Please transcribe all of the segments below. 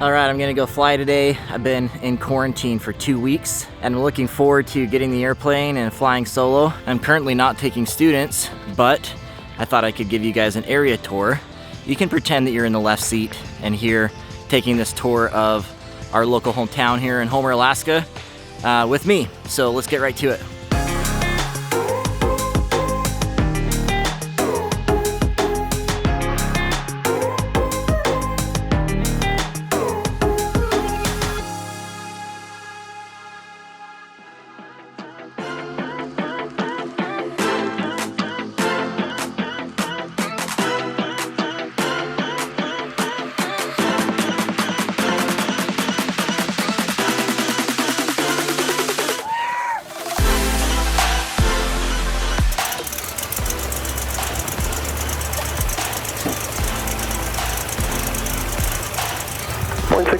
Alright, I'm gonna go fly today. I've been in quarantine for 2 weeks and I'm looking forward to getting the airplane and flying solo. I'm currently not taking students, but I thought I could give you guys an area tour. You can pretend that you're in the left seat and here taking this tour of our local hometown here in Homer, Alaska with me. So let's get right to it.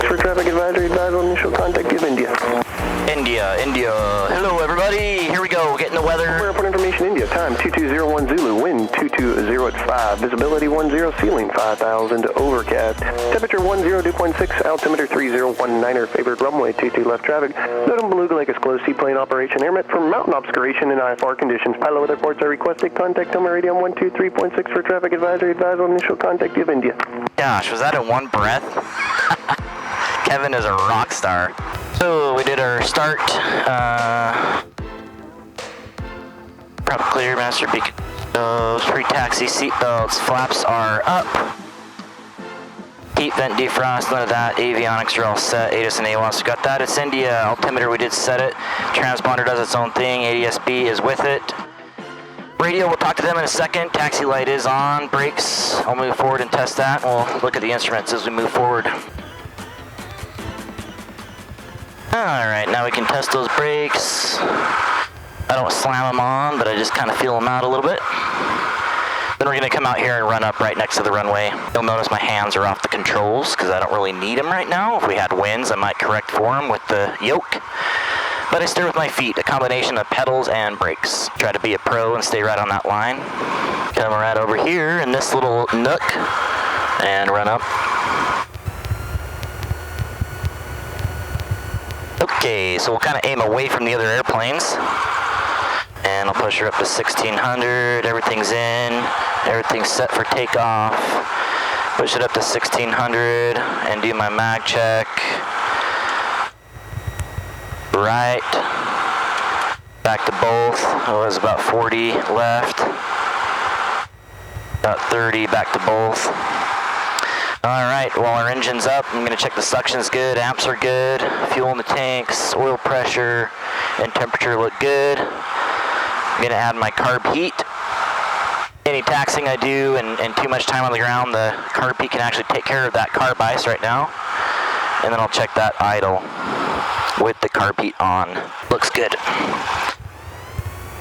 For traffic advisory, advise on initial contact with India. India. Hello, everybody. Here we go. Getting the weather. Airport information, India. Time 2201 Zulu. Wind 220 at 5. Visibility 10. Ceiling 5,000. Overcast. Temperature 10, dew point 6. Altimeter 3019er. Favored runway 22 left traffic. Note on Beluga Lake is closed. Seaplane operation. Air met for mountain obscuration and IFR conditions. Pilot weather reports are requested. Contact Homer Radio 123.6 for traffic advisory. Advise on initial contact with India. Gosh, was that in one breath? Kevin is a rock star. So we did our start. Prep clear, master beacon. Free taxi, seatbelts, flaps are up. Heat vent defrost, none of that. Avionics are all set. ATIS and AWAS got that. It's India. Altimeter, we did set it. Transponder does its own thing. ADSB is with it. Radio, we'll talk to them in a second. Taxi light is on. Brakes, I'll move forward and test that. We'll look at the instruments as we move forward. Alright, now we can test those brakes. I don't slam them on, but I just kind of feel them out a little bit. Then we're going to come out here and run up right next to the runway. You'll notice my hands are off the controls because I don't really need them right now. If we had winds, I might correct for them with the yoke. But I steer with my feet, a combination of pedals and brakes. Try to be a pro and stay right on that line. Come right over here in this little nook and run up. Okay, so we'll kind of aim away from the other airplanes. And I'll push her up to 1600, everything's in, everything's set for takeoff. Push it up to 1600 and do my mag check. Right, back to both. Oh, there's about 40 left. About 30, back to both. All right, while our engine's up, I'm gonna check the suction's good, amps are good, fuel in the tanks, oil pressure, and temperature look good. I'm gonna add my carb heat. Any taxing I do and too much time on the ground, the carb heat can actually take care of that carb ice right now. And then I'll check that idle with the carb heat on. Looks good.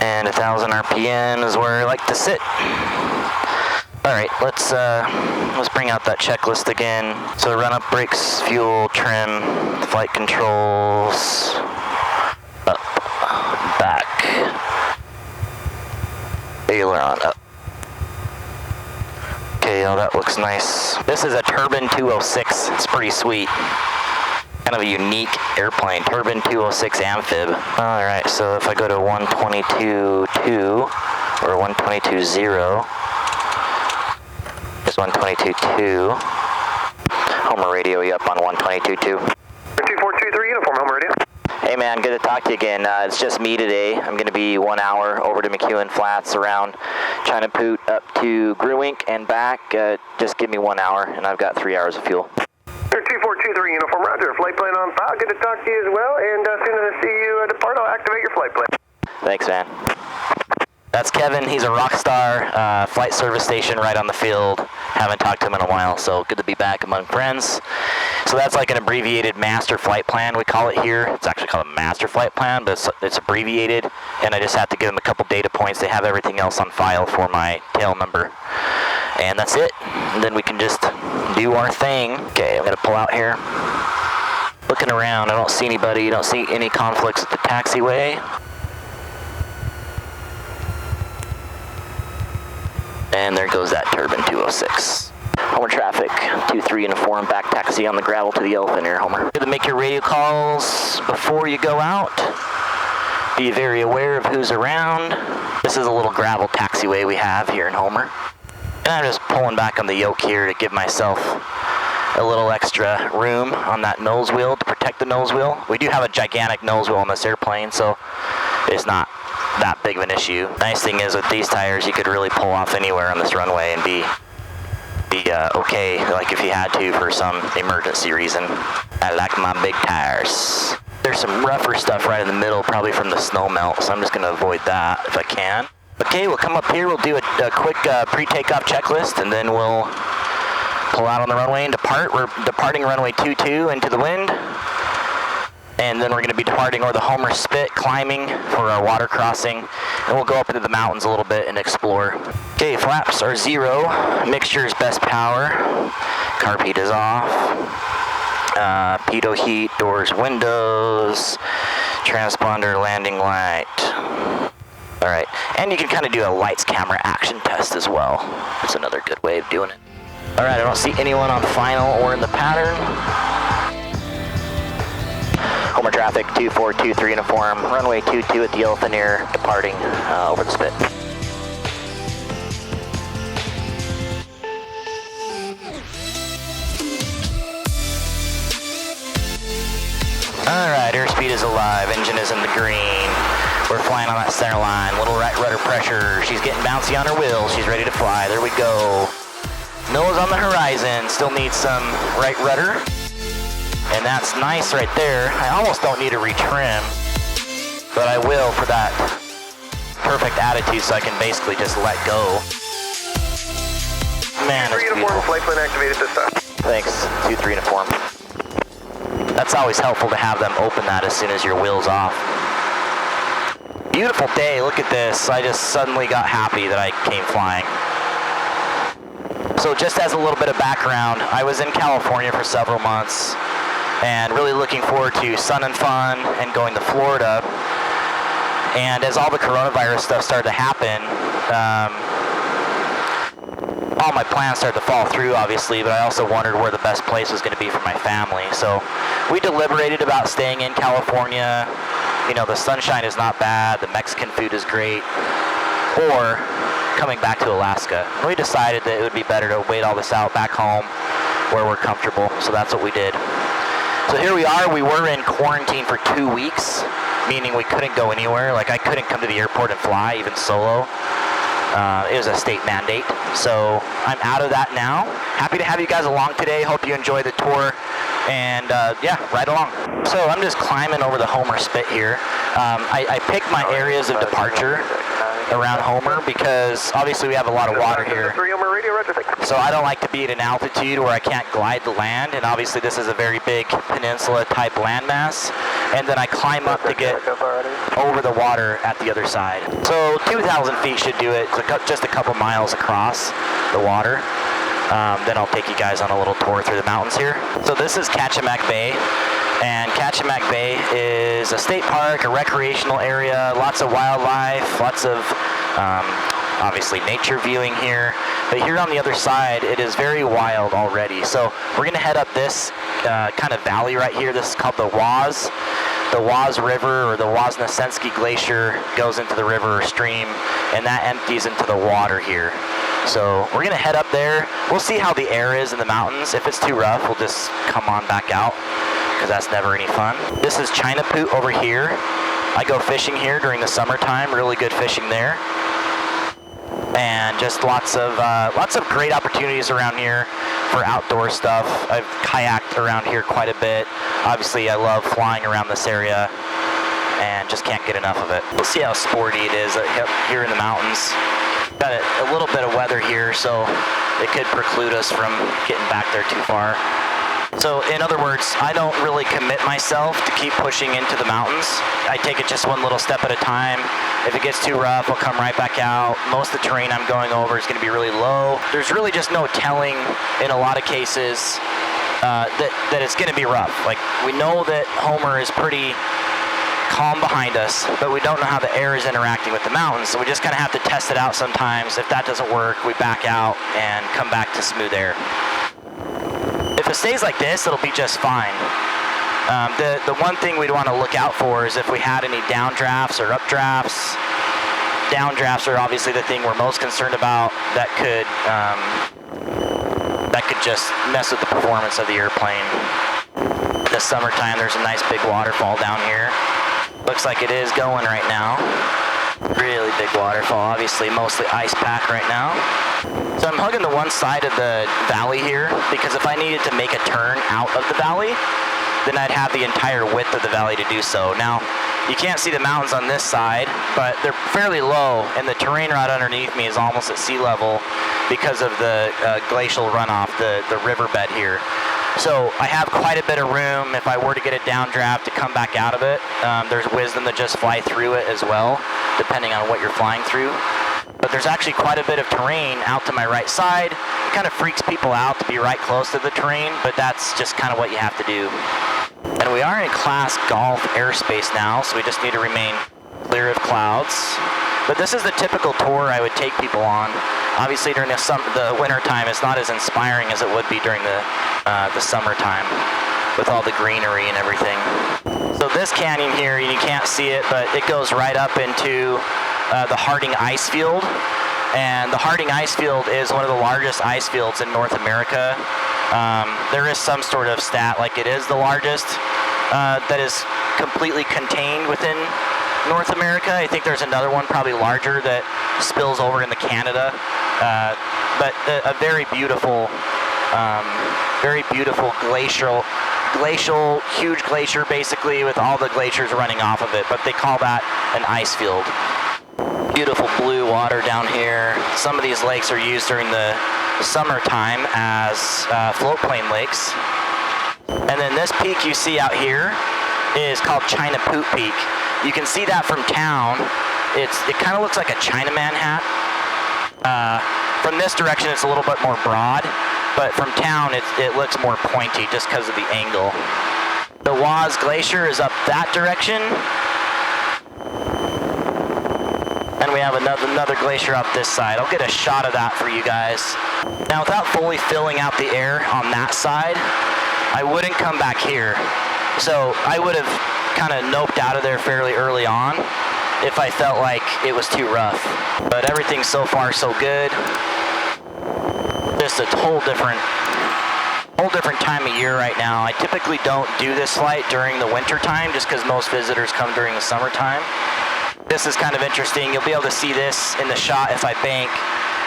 And 1,000 RPM is where I like to sit. All right, let's bring out that checklist again. So run up, brakes, fuel, trim, flight controls, up, back, aileron up. Okay, oh, that looks nice. This is a Turbine 206. It's pretty sweet. Kind of a unique airplane, Turbine 206 amphib. All right, so if I go to 122.2 or 122.0, it's 122.2. Homer Radio, you up on 122.2. 2423, uniform Homer Radio. Hey man, good to talk to you again. It's just me today. I'm going to be 1 hour over to McEwen Flats around China Poot up to Gruwink and back. Just give me 1 hour and I've got 3 hours of fuel. 2423, uniform Roger. Flight plan on file. Good to talk to you as well. And as soon as I see you depart, I'll activate your flight plan. Thanks, man. That's Kevin. He's a rock star, flight service station right on the field. Haven't talked to him in a while, so good to be back among friends. So that's like an abbreviated master flight plan, we call it here. It's actually called a master flight plan, but it's abbreviated, and I just have to give them a couple data points. They have everything else on file for my tail number. And that's it. And then we can just do our thing. Okay, I'm going to pull out here. Looking around, I don't see anybody. Don't see any conflicts with the taxiway. And there goes that Turbine 206. Homer traffic, 2-3 uniform, back taxi on the gravel to the Elephant here, Homer. To make your radio calls before you go out. Be very aware of who's around. This is a little gravel taxiway we have here in Homer. And I'm just pulling back on the yoke here to give myself a little extra room on that nose wheel to protect the nose wheel. We do have a gigantic nose wheel on this airplane, so it's not that big of an issue. Nice thing is with these tires, you could really pull off anywhere on this runway and be okay, like if you had to for some emergency reason. I like my big tires. There's some rougher stuff right in the middle, probably from the snow melt, so I'm just going to avoid that if I can. Okay, we'll come up here, we'll do a quick pre-takeoff checklist, and then we'll pull out on the runway and depart. We're departing runway 22 into the wind, and then we're going to be departing over the Homer Spit, climbing for our water crossing, and we'll go up into the mountains a little bit and explore. Okay, flaps are 0, mixture is best power, carb heat is off, pitot heat, doors, windows, transponder, landing light. All right, and you can kind of do a lights, camera, action test as well. It's another good way of doing it. All right, I don't see anyone on final or in the pattern. Homer traffic, 2423 uniform, runway 22 at the Elephant Ear, departing over the Spit. All right, airspeed is alive, engine is in the green. We're flying on that center line, little right rudder pressure. She's getting bouncy on her wheels, she's ready to fly, there we go. Nose on the horizon, still needs some right rudder. And that's nice right there. I almost don't need to retrim, but I will for that perfect attitude so I can basically just let go. Man, it's beautiful. Flight plan activated this time. Thanks, 2-3 uniform. That's always helpful to have them open that as soon as your wheel's off. Beautiful day, look at this. I just suddenly got happy that I came flying. So just as a little bit of background, I was in California for several months and really looking forward to sun and fun and going to Florida. And as all the coronavirus stuff started to happen, all my plans started to fall through, obviously, but I also wondered where the best place was going to be for my family. So we deliberated about staying in California. You know, the sunshine is not bad, the Mexican food is great, or coming back to Alaska. And we decided that it would be better to wait all this out back home where we're comfortable, so that's what we did. So here we are. We were in quarantine for 2 weeks, meaning we couldn't go anywhere. Like, I couldn't come to the airport and fly, even solo. It was a state mandate, so I'm out of that now. Happy to have you guys along today. Hope you enjoy the tour, and yeah, ride along. So I'm just climbing over the Homer Spit here. I picked my areas of departure around Homer because obviously we have a lot of water here. So I don't like to be at an altitude where I can't glide the land, and obviously this is a very big peninsula type landmass, and then I climb up to get over the water at the other side. So 2,000 feet should do it, just a couple miles across the water. Then I'll take you guys on a little tour through the mountains here. So this is Kachemak Bay, and Kachemak Bay is a state park, a recreational area, lots of wildlife, lots of obviously nature viewing here. But here on the other side, it is very wild already. So we're gonna head up this kind of valley right here. This is called the Waz. The Waz River, or the Waz-Nesensky Glacier, goes into the river or stream, and that empties into the water here. So we're gonna head up there. We'll see how the air is in the mountains. If it's too rough, we'll just come on back out, because that's never any fun. This is China Poot over here. I go fishing here during the summertime, really good fishing there. And just lots of great opportunities around here for outdoor stuff. I've kayaked around here quite a bit. Obviously, I love flying around this area and just can't get enough of it. We'll see how sporty it is here in the mountains. Got a little bit of weather here, so it could preclude us from getting back there too far. So in other words, I don't really commit myself to keep pushing into the mountains. I take it just one little step at a time. If it gets too rough, I'll come right back out. Most of the terrain I'm going over is going to be really low. There's really just no telling in a lot of cases that it's going to be rough. Like, we know that Homer is pretty calm behind us, but we don't know how the air is interacting with the mountains, so we just kind of have to test it out sometimes. If that doesn't work, we back out and come back to smooth air. If it stays like this, it'll be just fine. The one thing we'd want to look out for is if we had any downdrafts or updrafts. Downdrafts are obviously the thing we're most concerned about. That could just mess with the performance of the airplane. In the summertime, there's a nice big waterfall down here. Looks like it is going right now. Really big waterfall, obviously mostly ice pack right now. So I'm hugging the one side of the valley here because if I needed to make a turn out of the valley, then I'd have the entire width of the valley to do so. Now, you can't see the mountains on this side, but they're fairly low, and the terrain right underneath me is almost at sea level because of the glacial runoff, the riverbed here. So I have quite a bit of room if I were to get a downdraft to come back out of it. There's wisdom to just fly through it as well, depending on what you're flying through. But there's actually quite a bit of terrain out to my right side. It kind of freaks people out to be right close to the terrain, but that's just kind of what you have to do. And we are in Class Golf airspace now, so we just need to remain clear of clouds. But this is the typical tour I would take people on. Obviously during the winter time, it's not as inspiring as it would be during the summertime with all the greenery and everything. So this canyon here, you can't see it, but it goes right up into the Harding Icefield. And the Harding Icefield is one of the largest ice fields in North America. There is some sort of stat like it is the largest that is completely contained within North America. I think there's another one probably larger that spills over into Canada. But a very beautiful glacial, huge glacier basically with all the glaciers running off of it. But they call that an ice field. Beautiful blue water down here. Some of these lakes are used during the summertime as float plane lakes. And then this peak you see out here is called Phu Peak. You can see that from town. It kind of looks like a Chinaman hat. From this direction it's a little bit more broad, but from town it looks more pointy just because of the angle. The Waz Glacier is up that direction. And we have another glacier up this side. I'll get a shot of that for you guys. Now, without fully filling out the air on that side, I wouldn't come back here. So I would have kind of noped out of there fairly early on if I felt like it was too rough. But everything so far so good. Just a whole different time of year right now. I typically don't do this flight during the winter time just because most visitors come during the summertime. This is kind of interesting. You'll be able to see this in the shot if I bank.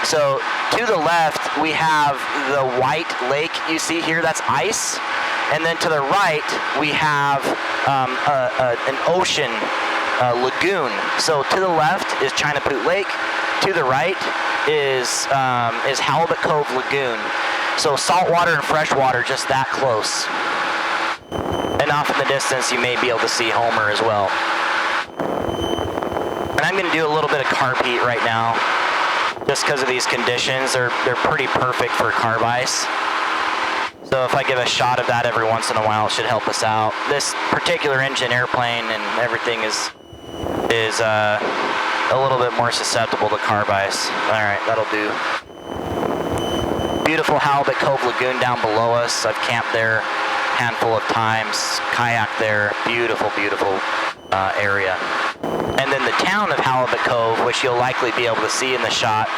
So to the left, we have the white lake you see here. That's ice. And then to the right, we have an ocean lagoon. So to the left is Phu Lake. To the right is Halibut Cove Lagoon. So saltwater and freshwater just that close. And off in the distance, you may be able to see Homer as well. And I'm going to do a little bit of carb heat right now, just because of these conditions. They're pretty perfect for carb ice. So if I give a shot of that every once in a while, it should help us out. This particular engine airplane and everything is a little bit more susceptible to carb ice. All right, that'll do. Beautiful Halibut Cove Lagoon down below us. I've camped there a handful of times, kayak there. Beautiful, beautiful area. And then the town of Halibut Cove, which you'll likely be able to see in the shot,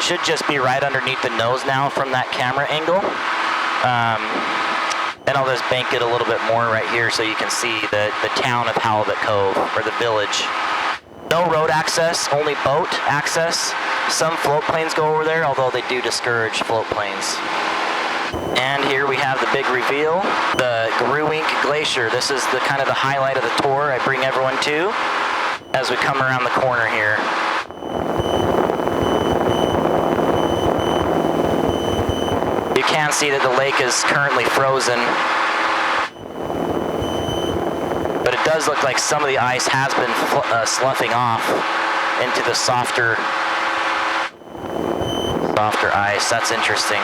should just be right underneath the nose now from that camera angle. And I'll just bank it a little bit more right here so you can see the town of Halibut Cove, or the village. No road access, only boat access. Some float planes go over there, although they do discourage float planes. And here we have the big reveal, the Gruwink Glacier. This is the kind of the highlight of the tour I bring everyone to as we come around the corner here. You can see that the lake is currently frozen, but it does look like some of the ice has been sloughing off into the softer ice. That's interesting.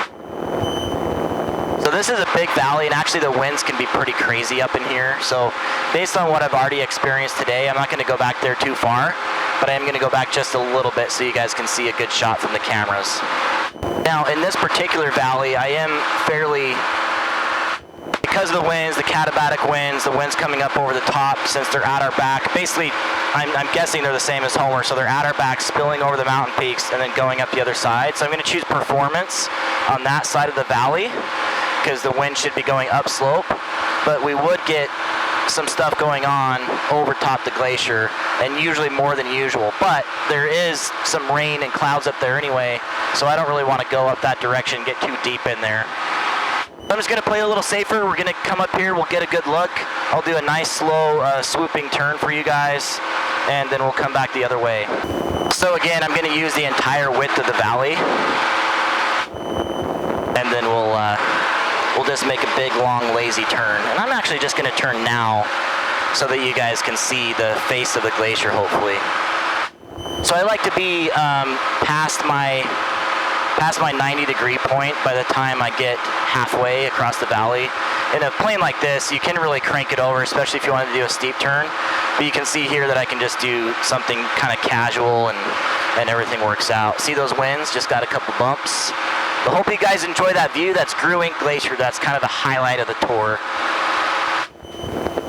So this is a big valley, and actually the winds can be pretty crazy up in here. So based on what I've already experienced today, I'm not going to go back there too far, but I am going to go back just a little bit so you guys can see a good shot from the cameras. Now, in this particular valley, I am fairly, because of the winds, the katabatic winds, the winds coming up over the top, since they're at our back, basically, I'm guessing they're the same as Homer, so they're at our back, spilling over the mountain peaks, and then going up the other side. So I'm going to choose performance on that side of the valley, because the wind should be going upslope, but we would get some stuff going on over top the glacier, and usually more than usual, but there is some rain and clouds up there anyway, so I don't really want to go up that direction, get too deep in there. I'm just going to play a little safer. We're going to come up here, we'll get a good look. I'll do a nice slow swooping turn for you guys, and then we'll come back the other way. So again, I'm going to use the entire width of the valley, and then we'll just make a big, long, lazy turn. And I'm actually just going to turn now so that you guys can see the face of the glacier, hopefully. So I like to be past my 90-degree point by the time I get halfway across the valley. In a plane like this, you can really crank it over, especially if you want to do a steep turn. But you can see here that I can just do something kind of casual and everything works out. See those winds? Just got a couple bumps. But hope you guys enjoy that view. That's Grewing Glacier. That's kind of the highlight of the tour.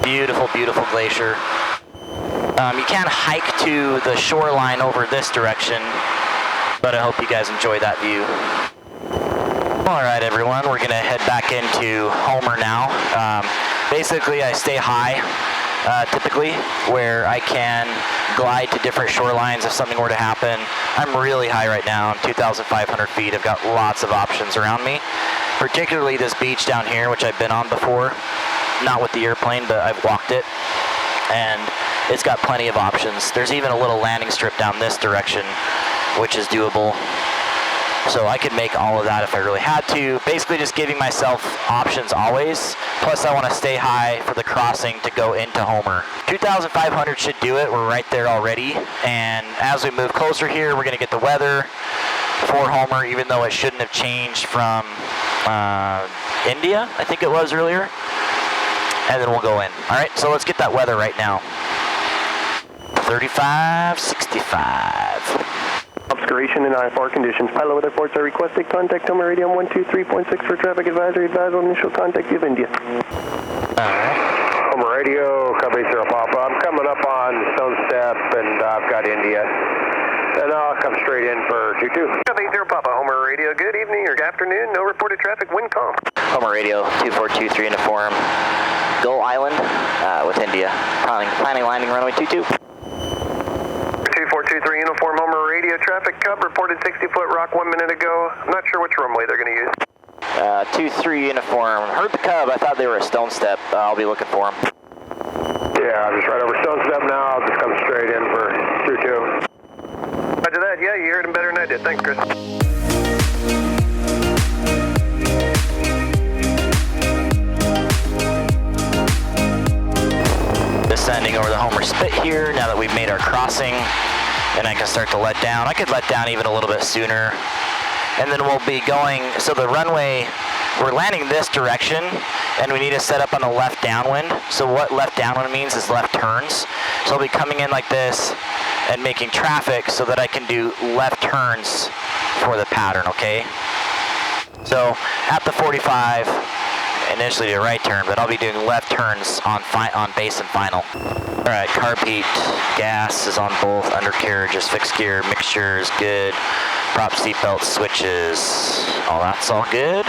Beautiful, beautiful glacier. You can't hike to the shoreline over this direction, but I hope you guys enjoy that view. All right, everyone, we're gonna head back into Homer now. Basically, I stay high, typically, where I can glide to different shorelines if something were to happen. I'm really high right now, I'm 2,500 feet. I've got lots of options around me, particularly this beach down here, which I've been on before. Not with the airplane, but I've walked it, and it's got plenty of options. There's even a little landing strip down this direction, which is doable. So I could make all of that if I really had to. Basically just giving myself options always. Plus I want to stay high for the crossing to go into Homer. 2,500 should do it. We're right there already. And as we move closer here, we're going to get the weather for Homer, even though it shouldn't have changed from India, I think it was earlier. And then we'll go in. All right, so let's get that weather right now. 35, 65. Obscuration and IFR conditions. Pilot weather reports are requested. Contact Homer Radio 123.6 for traffic advisory. Advise on initial contact of India. Alright. Homer Radio, copy 0 Papa. I'm coming up on Stone Step and I've got India. And I'll come straight in for 22. Copy 0 Papa. Homer Radio, good evening or afternoon. No reported traffic, wind calm. Homer Radio, 2423 uniform. Gull Island with India. Planning landing runway 22. 2423 uniform Homer Radio traffic cub reported 60-foot rock 1 minute ago. I'm not sure which runway they're going to use. 23 uniform. Heard the cub. I thought they were a Stone Step. I'll be looking for them. Yeah, I'm just right over Stone Step now. I'll just come straight in for 22. Roger that. Yeah, you heard him better than I did. Thanks, Chris. Descending over the Homer Spit here now that we've made our crossing, and I can start to let down. I could let down even a little bit sooner, and then we'll be going. So the runway, we're landing this direction, and we need to set up on the left downwind. So what left downwind means is left turns. So I'll be coming in like this and making traffic so that I can do left turns for the pattern. Okay. So at the 45. Initially a right turn, but I'll be doing left turns on base and final. All right, carb heat, gas is on both undercarriages, fixed gear, mixture is good, prop seatbelt switches, all that's all good.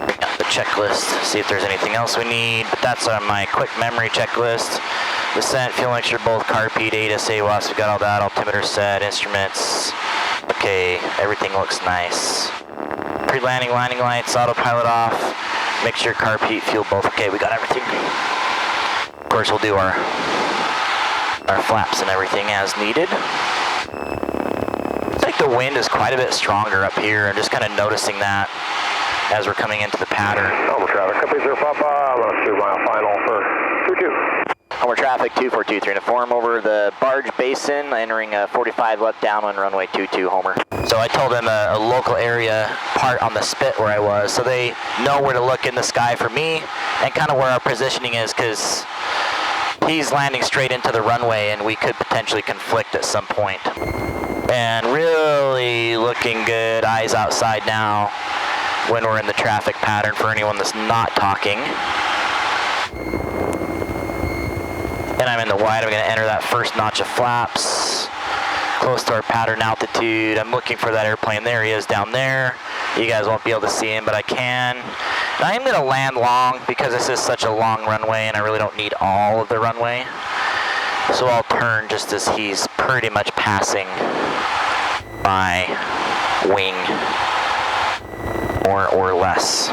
Bring up the checklist, see if there's anything else we need, but that's on my quick memory checklist. Descent, fuel mixture, both carb heat, ADAS, AWAS, we got all that, altimeter set, instruments. Okay, everything looks nice. Pre-landing, landing lights, autopilot off, mixture, carb heat, fuel both. Okay, we got everything. Of course, we'll do our flaps and everything as needed. It's like the wind is quite a bit stronger up here. I'm just kind of noticing that as we're coming into the pattern. Homer traffic, copy 0 Papa. Let's do my final for 22. Homer traffic, 2423 uniform over the barge basin, entering 45 left downwind runway 22 Homer. So I told them a local area part on the spit where I was, so they know where to look in the sky for me and kind of where our positioning is, because he's landing straight into the runway and we could potentially conflict at some point. And really looking good, eyes outside now when we're in the traffic pattern for anyone that's not talking. And I'm in the wide. I'm going to enter that first notch of flaps, close to our pattern altitude. I'm looking for that airplane. There he is down there. You guys won't be able to see him, but I can. And I am going to land long because this is such a long runway and I really don't need all of the runway. So I'll turn just as he's pretty much passing my wing or less.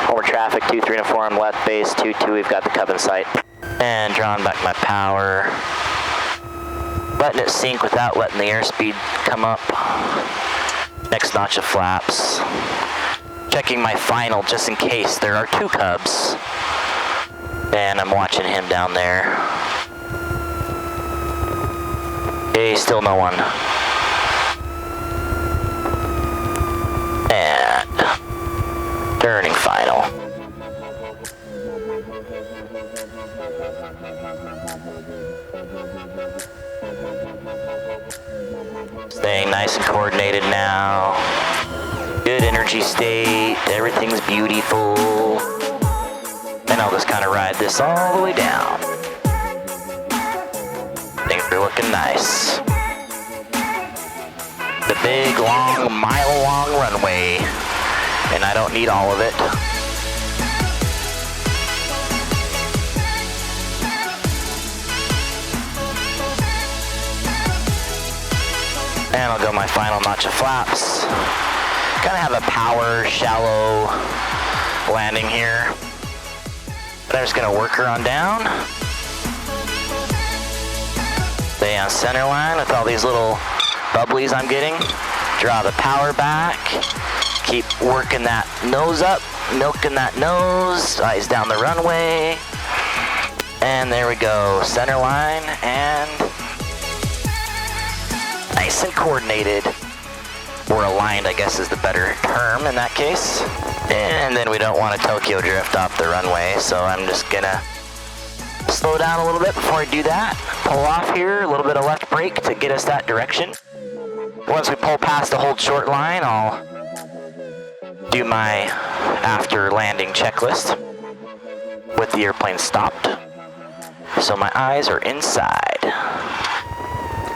Over traffic, 23 inform, left base, 22, we've got the Cub in sight. And drawing back my power. Letting it sink without letting the airspeed come up. Next notch of flaps. Checking my final just in case there are two Cubs. And I'm watching him down there. Okay, still no one. And turning final. Staying nice and coordinated now. Good energy state. Everything's beautiful. And I'll just kind of ride this all the way down. Things are looking nice. The big, long, mile-long runway. And I don't need all of it. And I'll go my final notch of flaps. Kind of have a power, shallow landing here. But I'm just going to work her on down. Stay on center line with all these little bubblies I'm getting. Draw the power back. Keep working that nose up, milking that nose. Eyes down the runway. And there we go. Center line and nice and coordinated. Or aligned, I guess is the better term in that case. And then we don't want to Tokyo drift off the runway, so I'm just gonna slow down a little bit before I do that. Pull off here, a little bit of left brake to get us that direction. Once we pull past the hold short line, I'll do my after landing checklist with the airplane stopped. So my eyes are inside.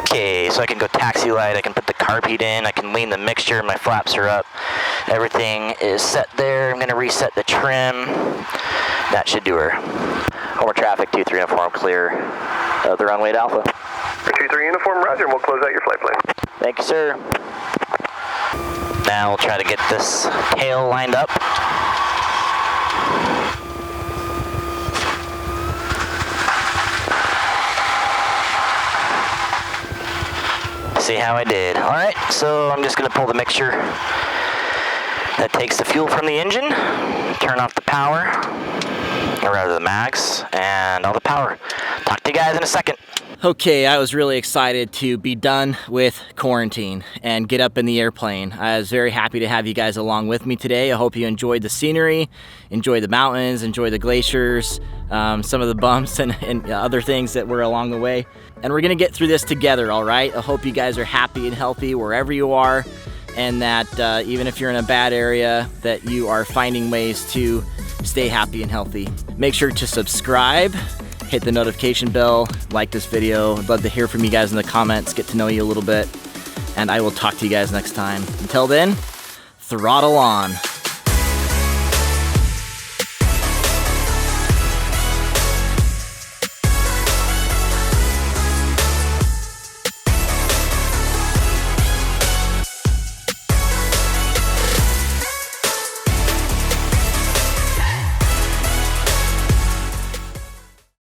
Okay, so I can go taxi light, I can put the carb heat in, I can lean the mixture, my flaps are up. Everything is set there. I'm gonna reset the trim. That should do her. Over traffic, 23 uniform, clear of the runway at Alpha. 23 uniform, roger, and we'll close out your flight plan. Thank you, sir. Now we'll try to get this tail lined up. See how I did. All right, so I'm just gonna pull the mixture that takes the fuel from the engine, turn off the power, or rather the mags, and all the power. Talk to you guys in a second. Okay, I was really excited to be done with quarantine and get up in the airplane. I was very happy to have you guys along with me today. I hope you enjoyed the scenery, enjoyed the mountains, enjoyed the glaciers, some of the bumps and other things that were along the way. And we're gonna get through this together, all right? I hope you guys are happy and healthy wherever you are, and that even if you're in a bad area, that you are finding ways to stay happy and healthy. Make sure to subscribe, hit the notification bell, like this video. I'd love to hear from you guys in the comments, get to know you a little bit, and I will talk to you guys next time. Until then, throttle on.